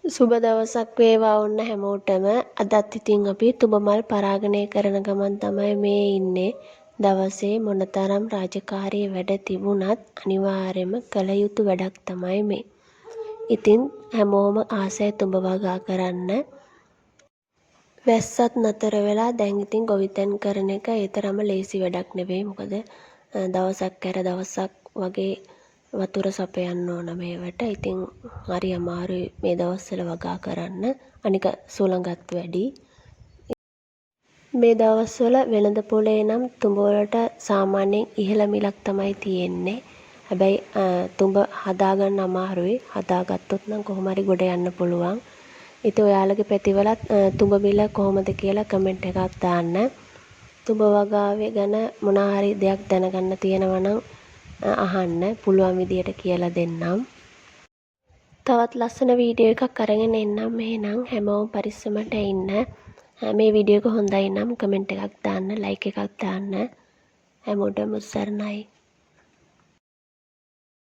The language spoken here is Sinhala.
සුබ දවසක් වේවා ඔන්න හැමෝටම. අදත් ඉතින් අපි තුඹමල් පරාගණය කරන ගමන් තමයි මේ ඉන්නේ. දවසේ මොනතරම් රාජකාරී වැඩ තිබුණත් අනිවාර්යයෙන්ම කළ යුතු වැඩක් තමයි මේ. ඉතින් හැමෝම ආසයි තුඹ වගා කරන්න. වැස්සත් නතර වෙලා දැන් ඉතින් ගොවිතැන් කරන එක ඒ තරම්ම ලේසි වැඩක් නෙවෙයි. මොකද දවසක් කැර දවසක් වගේ වතුර සපයන්න ඕන මේවට. ඉතින් හරි අමාරුයි මේ දවස්වල වගා කරන්න. අනික සුළඟත් වැඩි. මේ දවස්වල වෙළඳ පොලේ නම් තුඹ වලට සාමාන්‍යයෙන් ඉහළ මිලක් තමයි තියෙන්නේ. හැබැයි තුඹ හදාගන්න අමාරුයි. හදාගත්තොත් නම් කොහොම හරි ගොඩ යන්න පුළුවන්. ඉතින් ඔයාලගේ පැතිවලත් තුඹ මිල කොහොමද කියලා කමෙන්ට් එකක් දාන්න. තුඹ වගාවේ ගැන මොනවා හරි දෙයක් දැනගන්න තියෙනවා නම් අහන්න. පුළුවන් විදියට කියලා දෙන්නම්. තවත් ලස්සන වීඩියෝ එකක් අරගෙන එන්නම්. එහෙනම් හැමෝම පරිස්සමට ඉන්න. මේ වීඩියෝ එක හොඳයි නම් කමෙන්ට් එකක් දාන්න, ලයික් එකක් දාන්න. හැමෝටම උස්සරණයි.